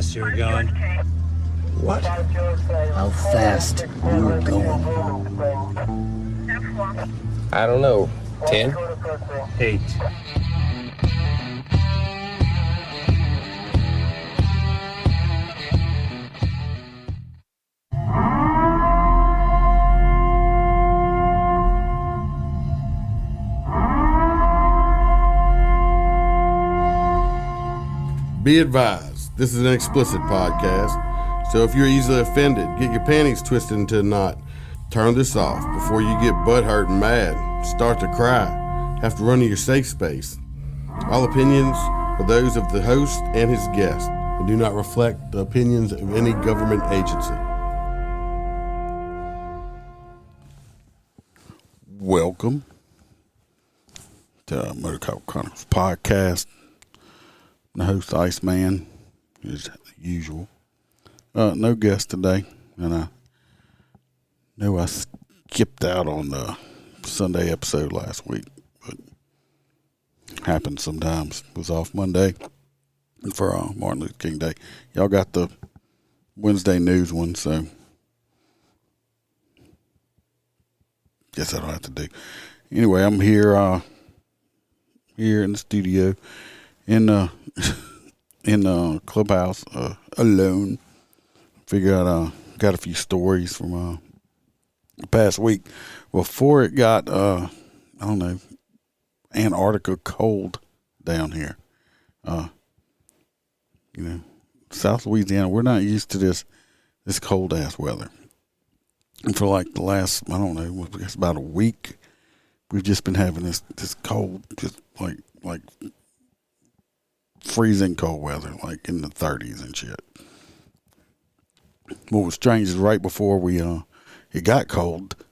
fast you were going? What? How fast you were going? I don't know. 10? 8. Be advised, this is an explicit podcast, so if you're easily offended, get your panties twisted into a knot, turn this off before you get butthurt and mad, start to cry, have to run to your safe space. All opinions are those of the host and his guest and do not reflect the opinions of any government agency. Welcome to MOTORCOP Chronicles podcast. The host, Iceman, as usual. No guest today, and I know I skipped out on the Sunday episode last week, but happens sometimes. Was off Monday for Martin Luther King Day. Y'all got the Wednesday news one, so guess I don't have to do. Anyway, I'm here in the studio in the clubhouse alone. Figure out got a few stories from the past week before it got I don't know, Antarctica cold down here. South Louisiana, we're not used to this cold ass weather. And for like the last, I don't know, I guess about a week, we've just been having this cold, just like freezing cold weather, like in the 30s and shit. What was strange is right before it got cold, it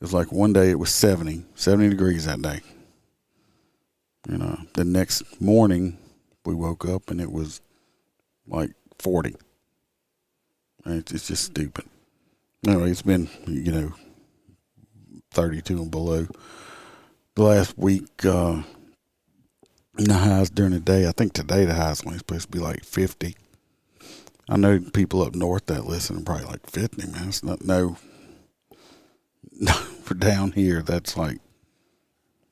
was like one day it was 70 degrees that day. The next morning we woke up and it was like 40. And it's just stupid. Anyway, it's been, 32 and below the last week. The highs during the day, I think today the highs only supposed to be like 50. I know people up north that listen are probably like 50, man. It's not, no, for down here, that's like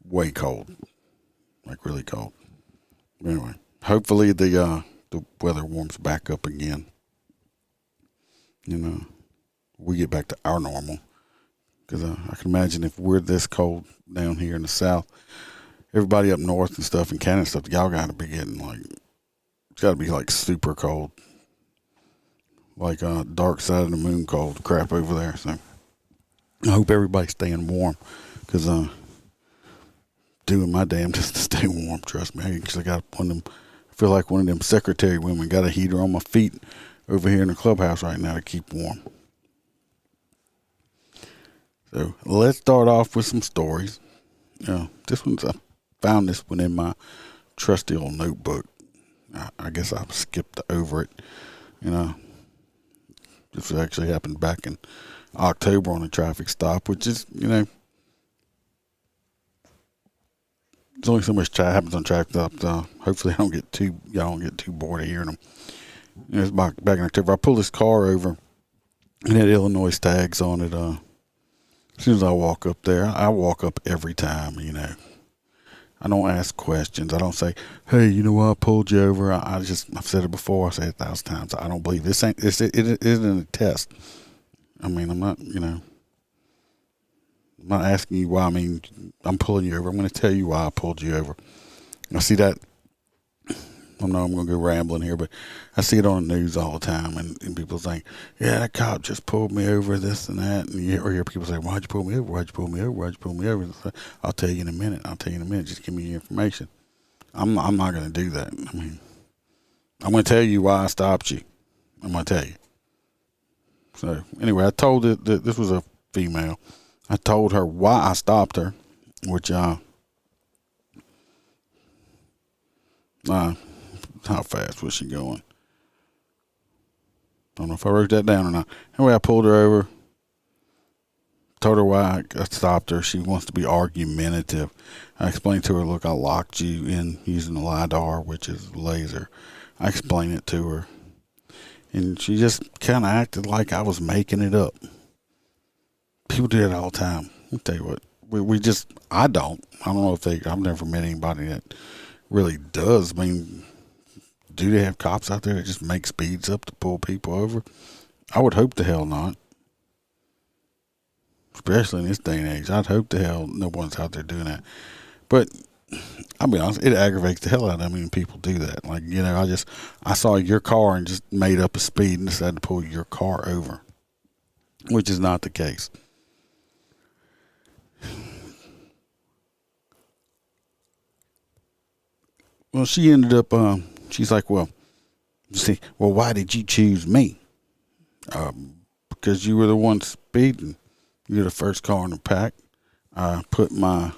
way cold, like really cold. Anyway, hopefully the weather warms back up again. We get back to our normal, because I can imagine if we're this cold down here in the south, everybody up north and stuff, and Canada and stuff, y'all got to be getting it's got to be like super cold. Like dark side of the moon cold crap over there. So I hope everybody's staying warm, because doing my damnedest to stay warm, trust me. I got one of them, I feel like one of them secretary women, got a heater on my feet over here in the clubhouse right now to keep warm. So let's start off with some stories. I found this one in my trusty old notebook. I guess I skipped over it. This actually happened back in October on a traffic stop, which is, there's only so much happens on traffic stops. Hopefully y'all don't get too bored of hearing them. It's back in October. I pulled this car over and had Illinois tags on it. As soon as I walk up there, I walk up every time, I don't ask questions. I don't say, hey, I pulled you over. I've said it before. I say it 1,000 times. I don't believe this. It isn't a test. I mean, I'm not, I'm not asking you why. I mean, I'm pulling you over. I'm going to tell you why I pulled you over. I see that. I know I'm going to go rambling here, but I see it on the news all the time, and people saying, yeah, that cop just pulled me over, this and that. And you hear people say, why'd you pull me over? Why'd you pull me over? Why'd you pull me over? I'll tell you in a minute. Just give me your information. I'm not going to do that. I mean, I'm going to tell you why I stopped you. I'm going to tell you. So anyway, I told it that this was a female. I told her why I stopped her, which how fast was she going? I don't know if I wrote that down or not. Anyway, I pulled her over, told her why I stopped her. She wants to be argumentative. I explained to her, look, I locked you in using the LiDAR, which is laser. I explained it to her. And she just kind of acted like I was making it up. People do that all the time. I'll tell you what, I don't know if I've never met anybody that really does. I mean, do they have cops out there that just make speeds up to pull people over? I would hope the hell not. Especially in this day and age. I'd hope the hell no one's out there doing that. But I'll be honest, it aggravates the hell out of me when people do that. Like, I saw your car and just made up a speed and decided to pull your car over, which is not the case. Well, she ended up, she's like, well, why did you choose me? Because you were the one speeding. You're the first car in the pack. I put my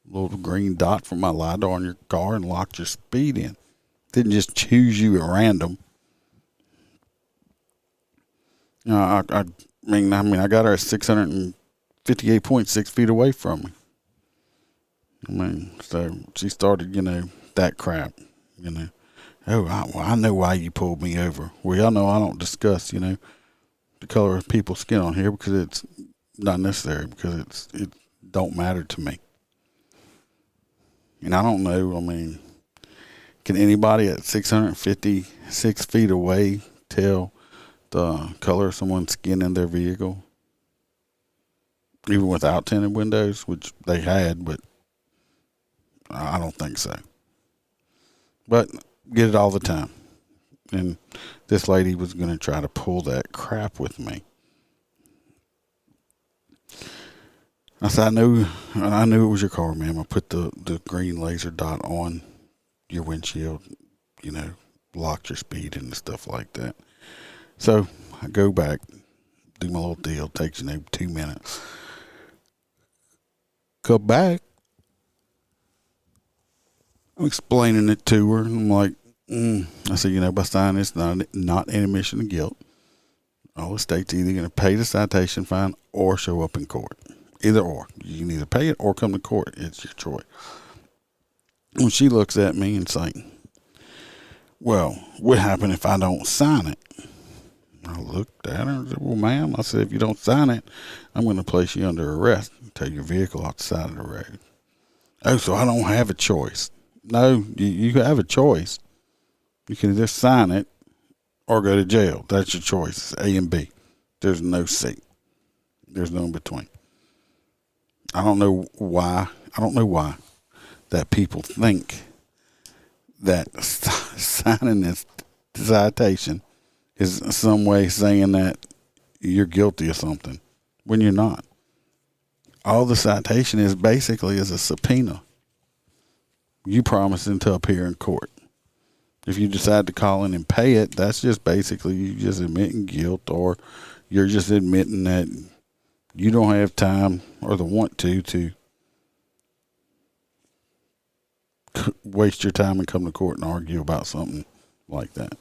little green dot from my LiDAR on your car and locked your speed in. Didn't just choose you at random. I got her at 658.6 feet away from me. So she started, that crap, Oh, I know why you pulled me over. Well, y'all know I don't discuss, the color of people's skin on here because it's not necessary, because it don't matter to me. And I don't know, can anybody at 656 feet away tell the color of someone's skin in their vehicle? Even without tinted windows, which they had, but I don't think so. But get it all the time. And this lady was going to try to pull that crap with me. I said, I knew it was your car, ma'am. I put the green laser dot on your windshield, blocked your speed and stuff like that. So I go back, do my little deal. Takes, 2 minutes. Come back. I'm explaining it to her. And I'm like, I said, by sign it's not an admission of guilt. All the state's either going to pay the citation fine or show up in court. Either or. You can either pay it or come to court. It's your choice. When she looks at me and say, well, what happens if I don't sign it? I looked at her and said, well, ma'am, I said, if you don't sign it, I'm going to place you under arrest and take your vehicle off the side of the road. Oh, so I don't have a choice. No, you have a choice. You can either sign it or go to jail. That's your choice. It's A and B. There's no C. There's no in between. I don't know why that people think that signing this citation is some way saying that you're guilty of something when you're not. All the citation is basically is a subpoena. You promising to appear in court. If you decide to call in and pay it, that's just basically you just admitting guilt, or you're just admitting that you don't have time or the want to waste your time and come to court and argue about something like that.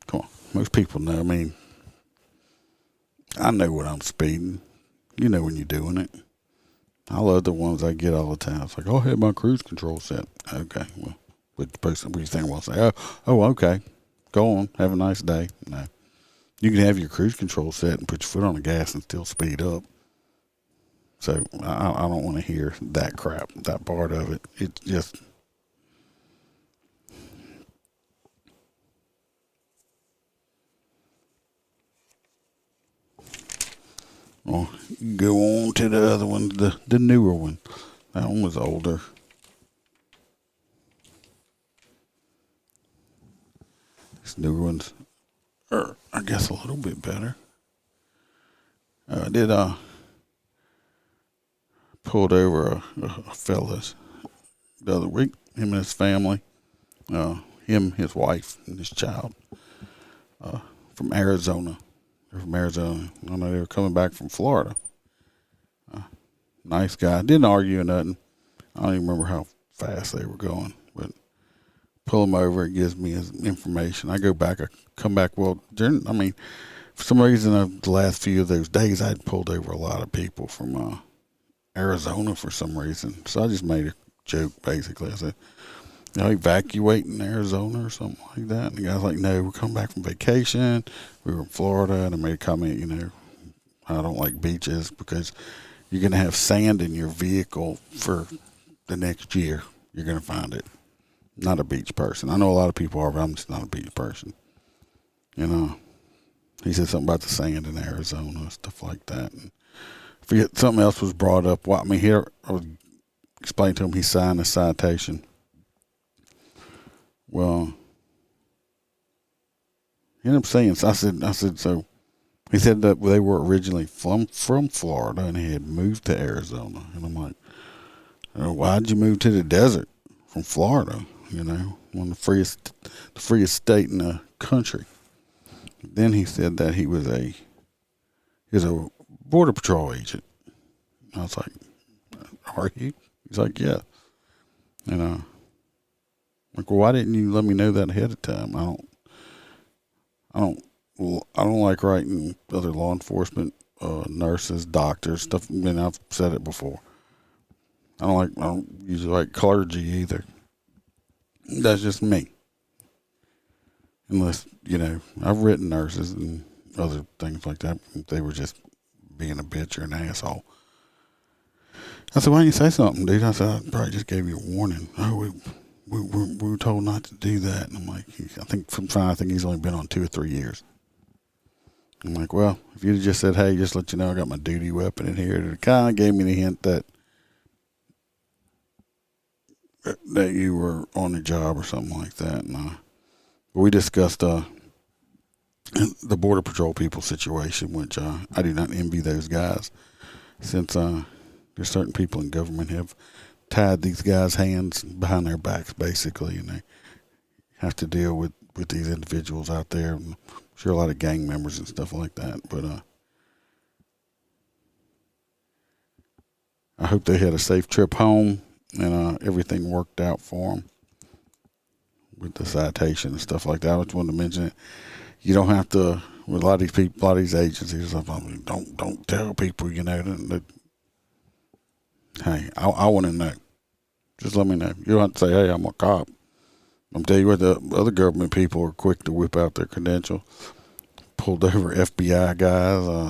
Come on. Most people know. I know when I'm speeding. You know when you're doing it. I love the ones I get all the time. It's like, I had my cruise control set. Okay, well, what do you think I want to say? Oh, okay. Go on. Have a nice day. No. You can have your cruise control set and put your foot on the gas and still speed up. So I don't want to hear that crap, that part of it. It's just... Well, go on to the other one, the newer one. That one was older. This newer one's, I guess, a little bit better. I did pulled over a fellas the other week. Him and his family. Him, his wife, and his child. From Arizona. They're from Arizona. I know they were coming back from Florida. Nice guy. Didn't argue or nothing. I don't even remember how fast they were going. But pull him over. It gives me his information. I go back. I come back. Well, for some reason, the last few of those days, I'd pulled over a lot of people from Arizona for some reason. So I just made a joke, basically. I said, evacuating Arizona or something like that. And the guy's like, no, we're coming back from vacation. We were in Florida. And I made a comment, I don't like beaches because you're going to have sand in your vehicle for the next year. You're going to find it. Not a beach person. I know a lot of people are, but I'm just not a beach person. He said something about the sand in Arizona, stuff like that. And I forget, something else was brought up. Well, here, I was explaining to him he signed a citation. Well, he ended up saying, so I said, so he said that they were originally from Florida and he had moved to Arizona. And I'm like, why'd you move to the desert from Florida? One of the freest state in the country. Then he said that he was a border patrol agent. I was like, are you? He's like, yeah. Like, well, why didn't you let me know that ahead of time? I don't like writing other law enforcement, nurses, doctors, stuff. I mean, I've said it before. I don't usually like clergy either. That's just me. Unless, I've written nurses and other things like that. They were just being a bitch or an asshole. I said, why didn't you say something, dude? I said, I probably just gave you a warning. Oh, we were told not to do that. And I'm like, I think he's only been on 2 or 3 years. I'm like, well, if you'd have just said, hey, just let you know I got my duty weapon in here, it kind of gave me the hint that you were on the job or something like that. And we discussed the Border Patrol people situation, which I do not envy those guys, since there's certain people in government have tied these guys' hands behind their backs, basically, and they have to deal with these individuals out there. I'm sure a lot of gang members and stuff like that. But I hope they had a safe trip home and everything worked out for them with the citation and stuff like that. I just wanted to mention it. You don't have to, with a lot of these people, a lot of these agencies, don't tell people, that, hey, I want to know. Just let me know. You don't have to say, hey, I'm a cop. I'm telling you what, the other government people are quick to whip out their credential. Pulled over FBI guys, I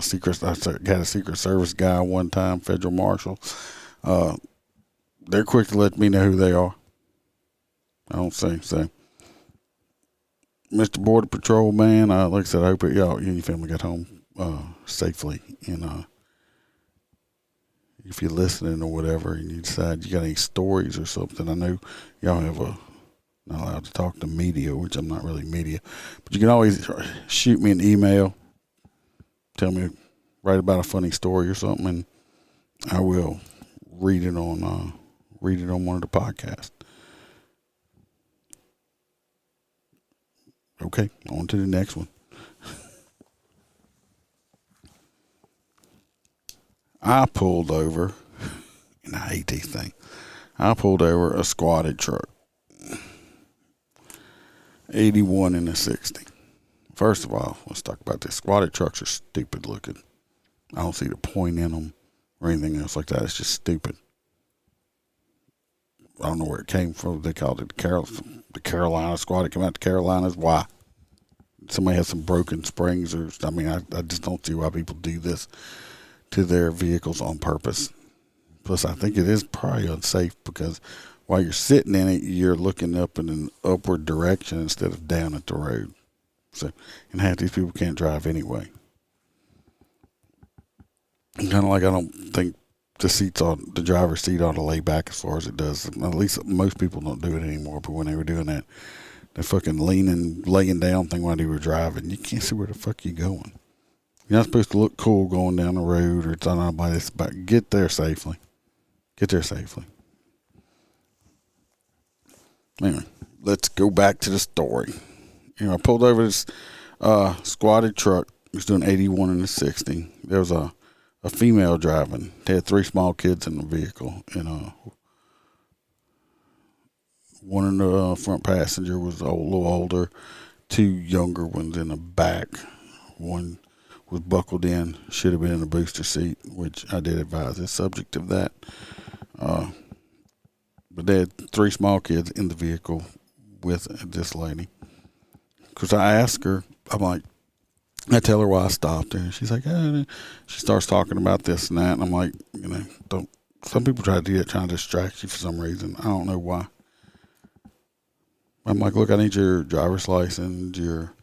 had a Secret Service guy one time, federal marshal. They're quick to let me know who they are. I don't say so. Mr. Border Patrol man, like I said, I hope y'all and your family got home safely. And if you're listening or whatever, and you decide you got any stories or something, I know y'all have not allowed to talk to media, which I'm not really media, but you can always shoot me an email, tell me, write about a funny story or something, and I will read it on one of the podcasts. Okay, on to the next one. I pulled over, and I hate these things. I pulled over a squatted truck. 81 and a 60. First of all, let's talk about this. Squatted trucks are stupid looking. I don't see the point in them or anything else like that. It's just stupid. I don't know where it came from. They called it the Carolina squad. It came out the Carolinas. Why? Somebody has some broken springs I just don't see why people do this to their vehicles on purpose. Plus, I think it is probably unsafe because while you're sitting in it, you're looking up in an upward direction instead of down at the road. So, and half these people can't drive anyway. Kind of like I don't think the driver's seat ought to lay back as far as it does. At least most people don't do it anymore. But when they were doing that, they fucking laying down thing while they were driving. You can't see where the fuck you're going. You're not supposed to look cool going down the road or something like this, but get there safely. Get there safely. Anyway, let's go back to the story. I pulled over this squatted truck. It was doing 81 and a 60. There was a female driving. They had 3 small kids in the vehicle, and one in the front passenger was a little older, 2 younger ones in the back. One was buckled in, should have been in a booster seat, which I did advise is subject of that. But they had 3 small kids in the vehicle with this lady. Because I asked her, I'm like, I tell her why I stopped her. And she's like, she starts talking about this and that. And I'm like, don't. Some people try to do that, trying to distract you for some reason. I don't know why. I'm like, look, I need your driver's license, your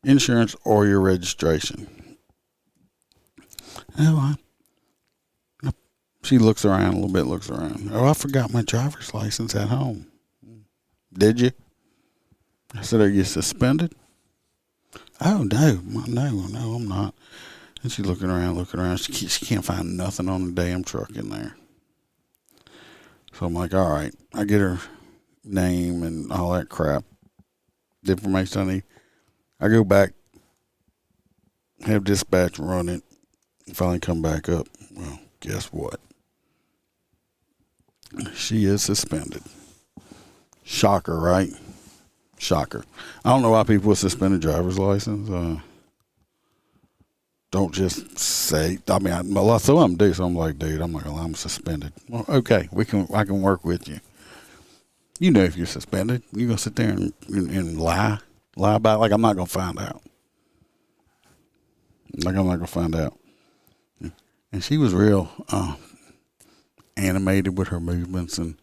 insurance, or your registration. Oh, she looks around a little bit, looks around. Oh, I forgot my driver's license at home. Did you? I said, are you suspended? Oh, no, I'm not. And she's looking around. She can't find nothing on the damn truck in there. So I'm like, all right. I get her name and all that crap. The information I need. I go back, have dispatch run it, and finally come back up. Well, guess what? She is suspended. Shocker, right? Shocker. I don't know why people with suspended driver's license don't just say. I mean, some of them do. So I'm like, dude, I'm not gonna lie, I'm suspended. Well, okay, I can work with you. You know, if you're suspended, you're gonna sit there and lie about it. Like I'm not gonna find out. Like I'm not gonna find out. And she was real animated with her movements and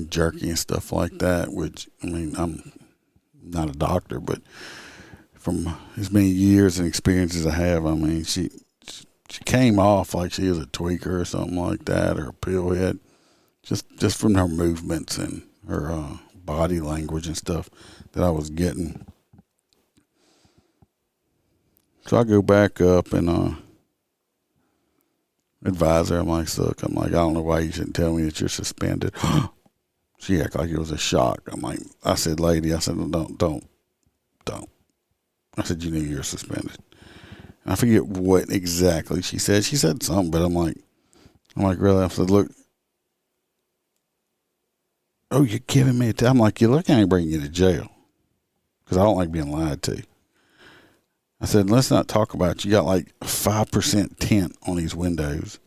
jerky and stuff like that. Which I mean, I'm not a doctor, but from as many years and experiences I have, I mean, she came off like she was a tweaker or something like that, or a pillhead, just from her movements and her body language and stuff that I was getting. So I go back up and advise her. I'm like, look, I don't know why you shouldn't tell me that you're suspended. She acted like it was a shock. I said, lady, don't. I said, you knew you were suspended. And I forget what exactly she said. She said something, but I'm like, really? I said, look, oh, you're giving me I'm like, you look, I ain't bringing you to jail because I don't like being lied to. I said, let's not talk about it. You got like 5% tint on these windows.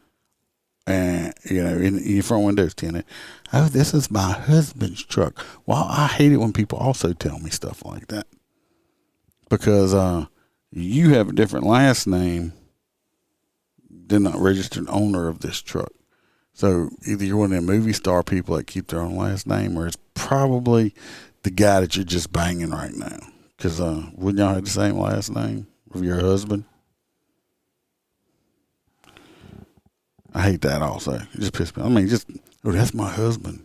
And, in your front windows tinted. Oh, this is my husband's truck. Well, I hate it when people also tell me stuff like that. Because you have a different last name than the registered owner of this truck. So either you're one of them movie star people that keep their own last name, or it's probably the guy that you're just banging right now. Because wouldn't y'all have the same last name of your husband? I hate that also. It just pisses me off. I mean, that's my husband.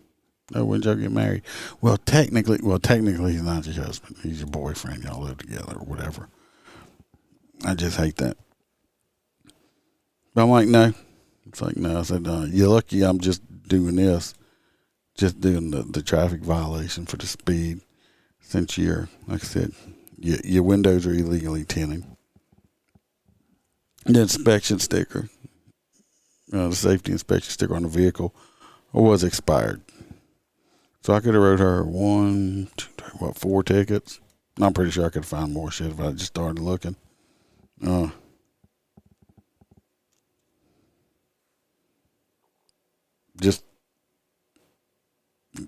Oh, when y'all get married? Well, technically he's not your husband. He's your boyfriend. Y'all live together or whatever. I just hate that. But I'm like, no. It's like, no. I said, you're lucky I'm just doing this. Just doing the traffic violation for the speed. Since like I said, your windows are illegally tinted. The inspection sticker, the safety inspection sticker on the vehicle was expired. So I could have wrote her 4 tickets. I'm pretty sure I could find more shit if I just started looking.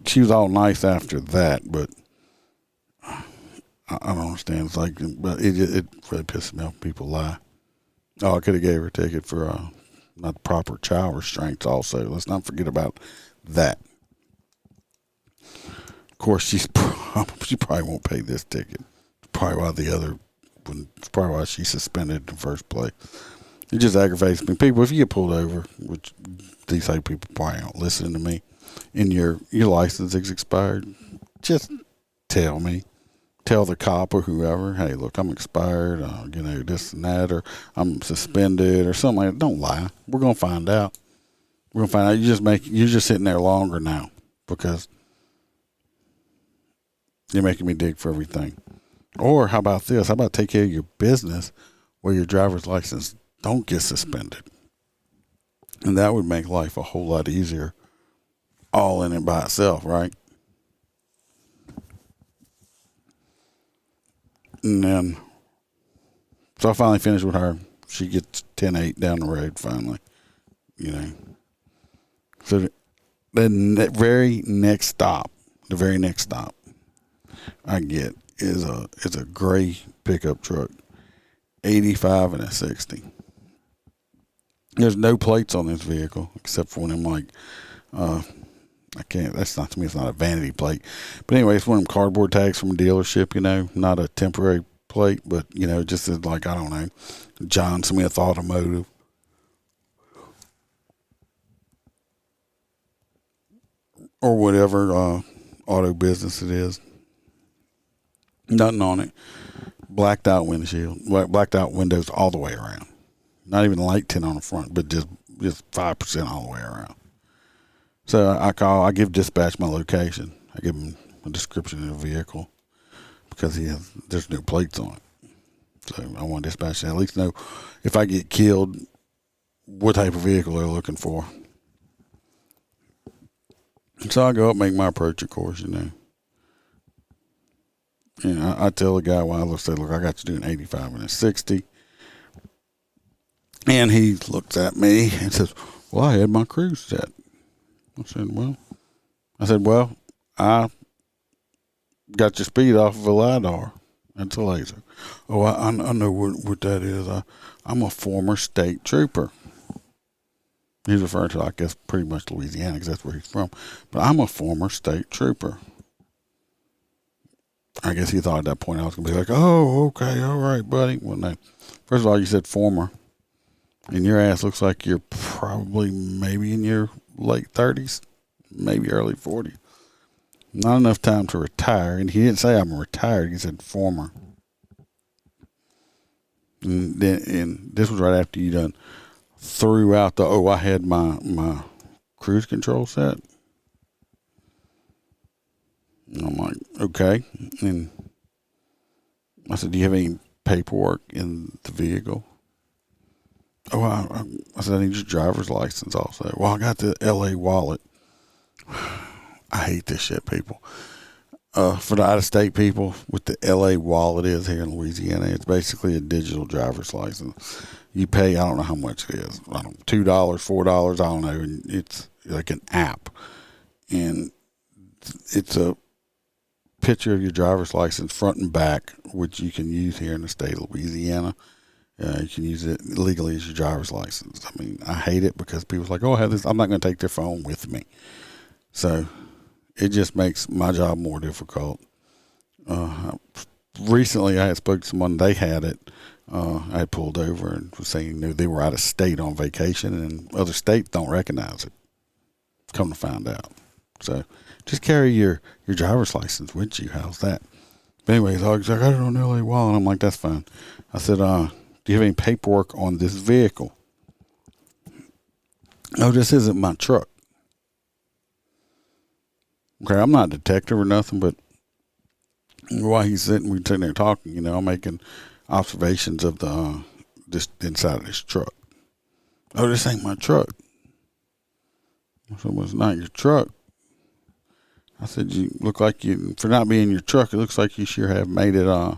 She was all nice after that, but I don't understand. It's like, but it really pisses me off when people lie. Oh, I could have gave her a ticket for not proper child restraints also. Let's not forget about that. Of course, she probably won't pay this ticket. It's probably why she's suspended in the first place. It just aggravates me. People, if you get pulled over, which these type of people probably aren't listening to me, and your license is expired, just tell me. Tell the cop or whoever, hey, look, I'm expired, this and that, or I'm suspended or something like that. Don't lie. We're going to find out. You're just sitting there longer now because you're making me dig for everything. Or how about this? How about take care of your business where your driver's license don't get suspended? And that would make life a whole lot easier all in it by itself, right? And then, so I finally finished with her. She gets 10-8 down the road finally, So the very next stop I get is a gray pickup truck, 85 and a 60. There's no plates on this vehicle except for one of them, like, I can't, that's not, to me, it's not a vanity plate. But anyway, it's one of them cardboard tags from a dealership, not a temporary plate, but, just as, like, I don't know, John Smith Automotive. Or whatever auto business it is. Nothing on it. Blacked out windshield. Blacked out windows all the way around. Not even light tint on the front, but just 5% all the way around. So I give dispatch my location. I give them a description of the vehicle because there's no plates on it. So I want dispatch to at least know if I get killed, what type of vehicle they're looking for. So I go up, make my approach, of course, And I tell the guy, I say, look, I got to do an 85 and a 60. And he looks at me and says, well, I had my cruise set. I said, well, I got your speed off of a LiDAR. That's a laser. Oh, I know what that is. I'm a former state trooper. He's referring to, I guess, pretty much Louisiana because that's where he's from. But I'm a former state trooper. I guess he thought at that point I was going to be like, oh, okay, all right, buddy. Well, no. First of all, you said former. And your ass looks like you're probably maybe in your late 30s, maybe early 40s. Not enough time to retire. And he didn't say I'm retired. He said former. And this was right after you done threw out I had my cruise control set. And I'm like, okay. And I said, do you have any paperwork in the vehicle? Oh, I said, I need your driver's license also. Well, I got the LA wallet. I hate this shit, people. For the out-of-state people, what the LA wallet is here in Louisiana, it's basically a digital driver's license. You pay, I don't know how much it is. I don't know, $2, $4, I don't know. And it's like an app. And it's a picture of your driver's license front and back, which you can use here in the state of Louisiana. You can use it legally as your driver's license. I mean, I hate it because people's like, oh, I have this. I'm not going to take their phone with me. So it just makes my job more difficult. Recently, I had spoke to someone. They had it. I had pulled over and was saying they were out of state on vacation, and other states don't recognize it. Come to find out. So just carry your driver's license with you. How's that? But anyways, I was like, I don't know LA wallet. I'm like, that's fine. I said, do you have any paperwork on this vehicle? No, this isn't my truck. Okay, I'm not a detective or nothing, but while we're sitting there talking, I'm making observations of this inside of this truck. Oh, this ain't my truck. I said, well, it's not your truck. I said, you look like for not being your truck, it looks like you sure have made it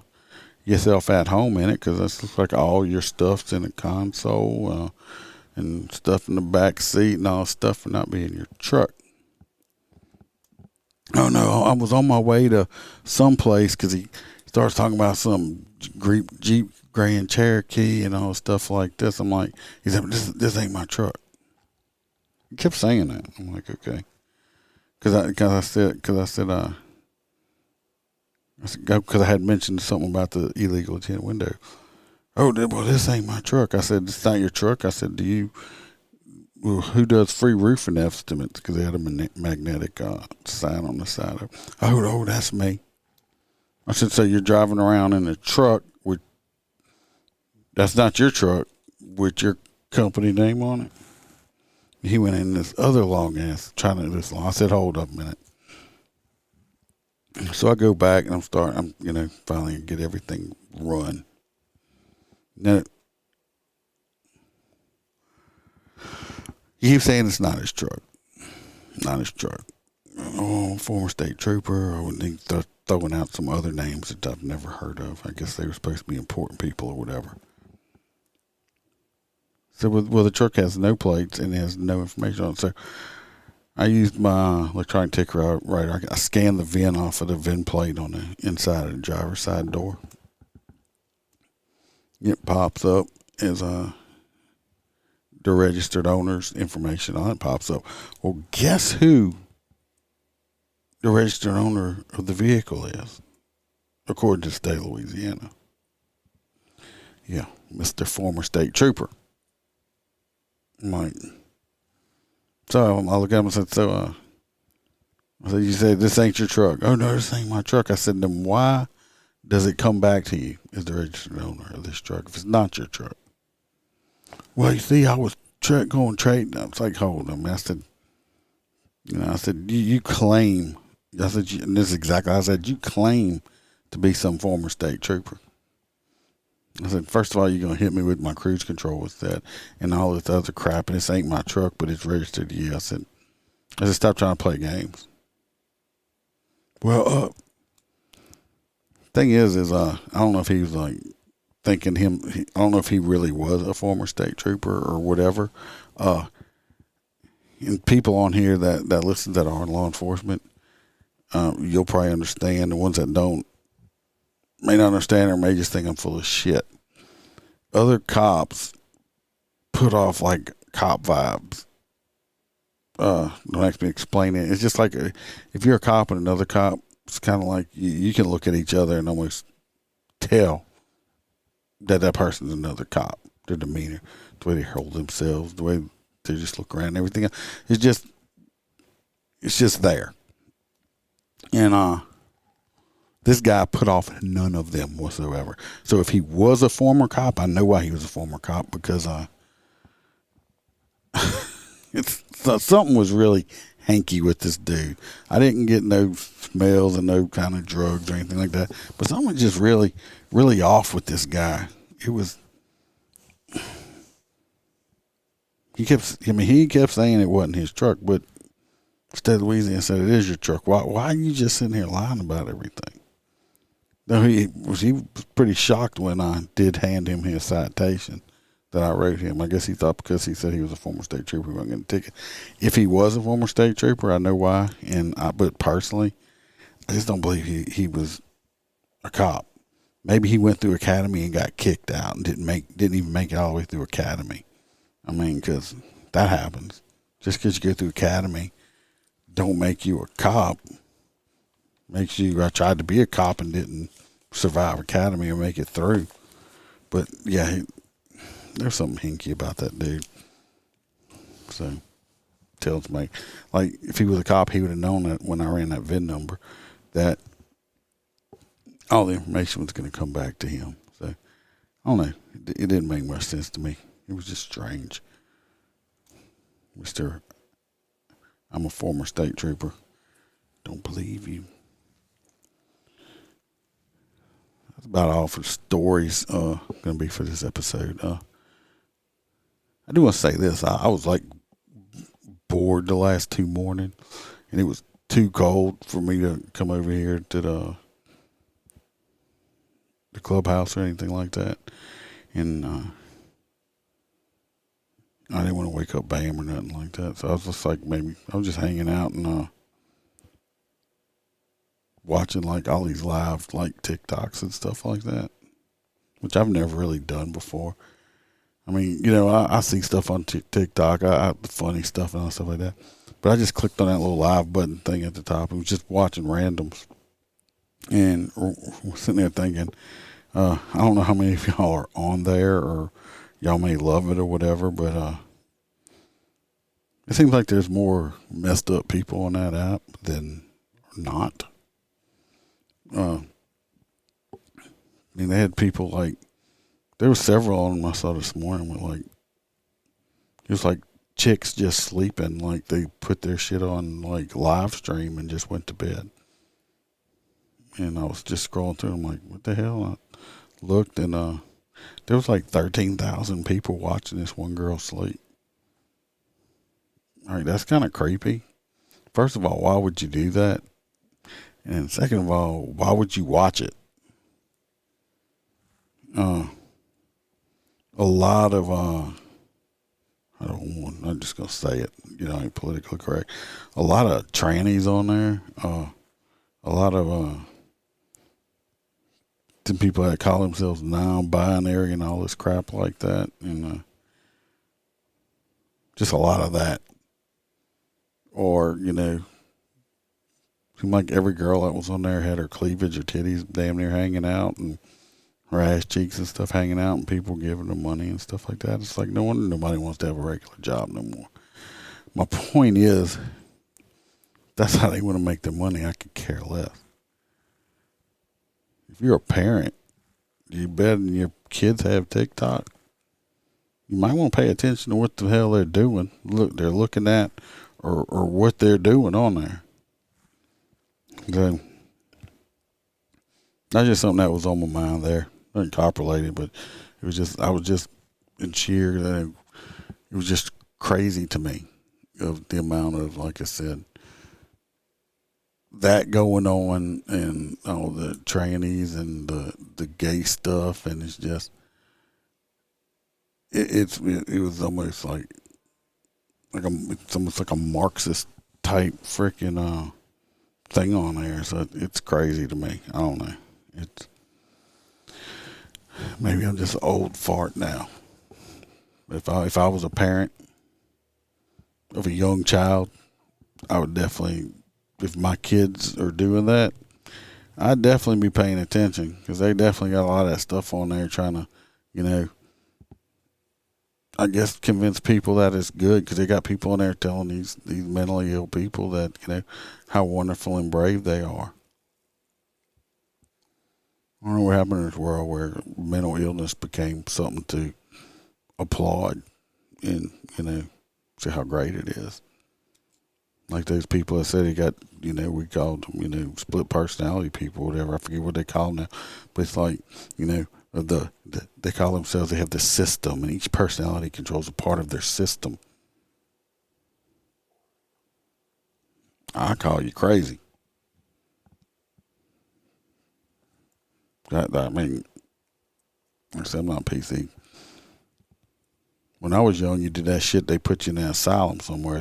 yourself at home in it, because this looks like all your stuff's in the console and stuff in the back seat and all stuff for not being your truck. Oh, no, I was on my way to someplace because he starts talking about some Jeep Grand Cherokee and all stuff like this. I'm like, he said, this ain't my truck. He kept saying that. I'm like, okay. Because I had mentioned something about the illegal tinted window. Oh, well, this ain't my truck. I said, it's not your truck. I said, who does free roofing estimates? Because they had a magnetic sign on the side of it. Oh, that's me. I said, so you're driving around in a truck that's not your truck with your company name on it? He went in this other long ass trying to do this long. I said, hold up a minute. So I go back and I'm finally get everything run. Now, he keeps saying it's not his truck. Not his truck. Oh, former state trooper. Or he throwing out some other names that I've never heard of. I guess they were supposed to be important people or whatever. So, well, the truck has no plates and it has no information on it. So I used my electronic ticket writer. I scanned the VIN off of the VIN plate on the inside of the driver's side door. It pops up as the registered owner's information on it pops up. Well, guess who the registered owner of the vehicle is, according to the state of Louisiana? Yeah, Mr. Former State Trooper. I'm like, so I look at him and said, I said, you said this ain't your truck. Oh, no, this ain't my truck. I said, then why does it come back to you as the registered owner of this truck if it's not your truck? Well, you see, I was going trade. I was like, hold on. I said, you claim. I said, and this is exactly. I said, you claim to be some former state trooper. I said, first of all, you're gonna hit me with my cruise control with that and all this other crap, and this ain't my truck, but it's registered to you. I said, stop trying to play games. Well, thing is, I don't know if he was like thinking I don't know if he really was a former state trooper or whatever. And people on here that listen that are in law enforcement, you'll probably understand. The ones that don't may not understand or may just think I'm full of shit. Other cops put off like cop vibes. Don't ask me to explain it. It's just like if you're a cop and another cop, it's kind of like you can look at each other and almost tell that person's another cop. Their demeanor, the way they hold themselves, the way they just look around and everything else. It's just there. And this guy put off none of them whatsoever. So if he was a former cop, I know why he was a former cop, because something was really hanky with this dude. I didn't get no smells and no kind of drugs or anything like that, but something was just really, really off with this guy. It was. He kept saying it wasn't his truck, but State of Louisiana said it is your truck. Why are you just sitting here lying about everything? No, he was pretty shocked when I did hand him his citation that I wrote him. I guess he thought because he said he was a former state trooper, he wasn't going to ticket. If he was a former state trooper, I know why. But personally, I just don't believe he was a cop. Maybe he went through academy and got kicked out and didn't even make it all the way through academy. I mean, because that happens. Just because you go through academy don't make you a cop. Makes you, I tried to be a cop and didn't survive academy or make it through. But, yeah, there's something hinky about that dude. So, tells me, like, if he was a cop, he would have known that when I ran that VIN number that all the information was going to come back to him. So, I don't know. It didn't make much sense to me. It was just strange. I'm a former state trooper. Don't believe you. That's about all for stories going to be for this episode. I do want to say this. I was like bored the last 2 mornings, and it was too cold for me to come over here to the clubhouse or anything like that. And I didn't want to wake up Bam or nothing like that. So I was just like, maybe I was just hanging out and watching like all these live like TikToks and stuff like that, which I've never really done before. I mean, I see stuff on TikTok, the funny stuff and all stuff like that. But I just clicked on that little live button thing at the top and was just watching randoms. And sitting there thinking, I don't know how many of y'all are on there or y'all may love it or whatever, but it seems like there's more messed up people on that app than not. I mean, they had people like, there were several on them I saw this morning with like, it was like chicks just sleeping, like they put their shit on like live stream and just went to bed. And I was just scrolling through, I'm like, what the hell? I looked and there was like 13,000 people watching this one girl sleep. All right, that's kind of creepy. First of all, why would you do that? And second of all, why would you watch it? A lot of I don't I'm just gonna say it. Ain't politically correct. A lot of trannies on there. A lot of the people that call themselves non-binary and all this crap like that, and just a lot of that. Or seemed like every girl that was on there had her cleavage or titties damn near hanging out, and her ass cheeks and stuff hanging out, and people giving them money and stuff like that. It's like no wonder nobody wants to have a regular job no more. My point is, that's how they want to make their money. I could care less. If you're a parent, you bet your kids have TikTok. You might want to pay attention to what the hell they're doing. They're looking at, or what they're doing on there. So, that's just something that was on my mind there. Nothing cop-related, but I was just in sheer that it was just crazy to me of the amount of, like I said, that going on, and all the trannies and the gay stuff, and it's just it was almost like it's almost like a Marxist type freaking thing on there. So it's crazy to me. I don't know. Maybe I'm just an old fart now. If I was a parent of a young child, I would definitely, if my kids are doing that, I'd definitely be paying attention, because they definitely got a lot of that stuff on there trying to, I guess convince people that it's good, because they got people on there telling these mentally ill people that, how wonderful and brave they are. I don't know what happened in this world where mental illness became something to applaud and, see how great it is. Like those people that said he got, we called them, split personality people, whatever. I forget what they call them now. But it's like, they call themselves, they have the system, and each personality controls a part of their system. I call you crazy. I mean, like I said, I'm not PC. When I was young, you did that shit, they put you in an asylum somewhere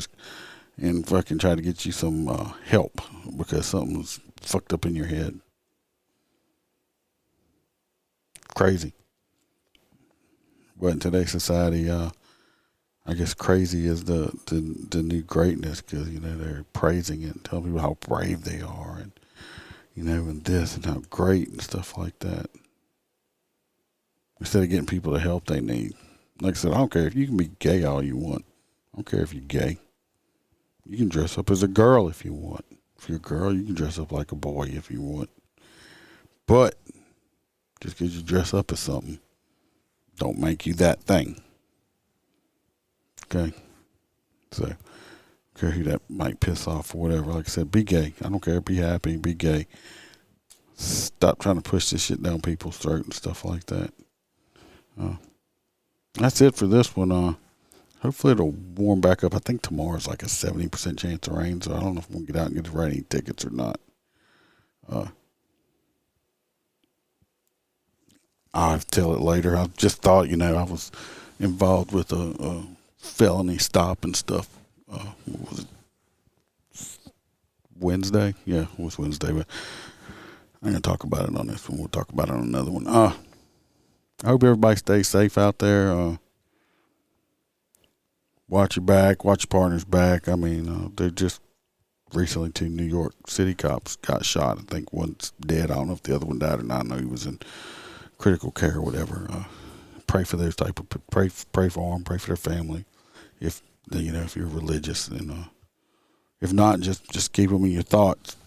and fucking try to get you some help because something was fucked up in your head. Crazy. But in today's society, I guess crazy is the new greatness, because, they're praising it and telling people how brave they are, and, and this and how great and stuff like that. Instead of getting people the help they need. Like I said, I don't care if you can be gay all you want. I don't care if you're gay. You can dress up as a girl if you want. If you're a girl, you can dress up like a boy if you want. But just because you dress up as something, don't make you that thing. Okay? So, I don't care who that might piss off or whatever. Like I said, be gay. I don't care. Be happy. Be gay. Stop trying to push this shit down people's throat and stuff like that. That's it for this one. Hopefully it'll warm back up. I think tomorrow's like a 70% chance of rain, so I don't know if we'll get out and get to write any tickets or not. I'll tell it later. I just thought, I was involved with a felony stop and stuff. What was it? Wednesday? Yeah, it was Wednesday, but I'm going to talk about it on this one. We'll talk about it on another one. I hope everybody stays safe out there. Watch your back. Watch your partner's back. I mean, they're just recently 2 New York City cops got shot. I think one's dead. I don't know if the other one died or not. I know he was in critical care or whatever. Pray for those type of pray for them. Pray for their family. If if you're religious, and if not, just keep them in your thoughts.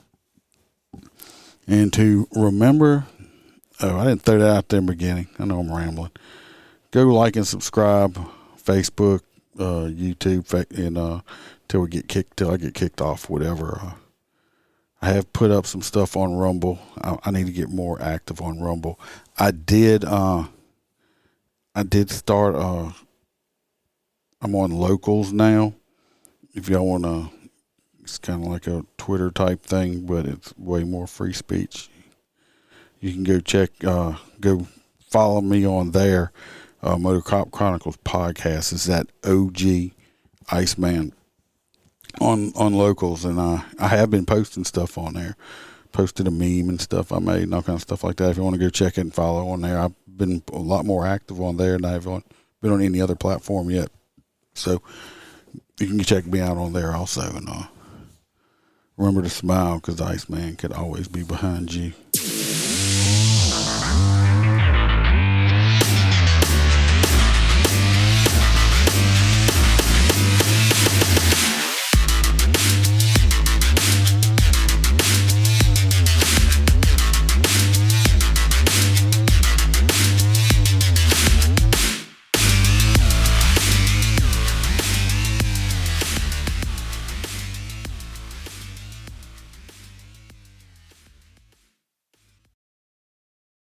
And to remember, I didn't throw that out there in the beginning. I know I'm rambling. Go like and subscribe. Facebook, YouTube, and till I get kicked off, whatever. I have put up some stuff on Rumble. I need to get more active on Rumble. I did start. I'm on Locals now. If y'all want to, it's kind of like a Twitter type thing, but it's way more free speech. You can go follow me on there. MOTORCOP Chronicles podcast is that OG Iceman on Locals, and I have been posting stuff on there. Posted a meme and stuff I made and all kinds of stuff like that. If you want to go check it and follow on there, I've been a lot more active on there than I've been on any other platform yet. So you can check me out on there also. And remember to smile, because the Iceman could always be behind you.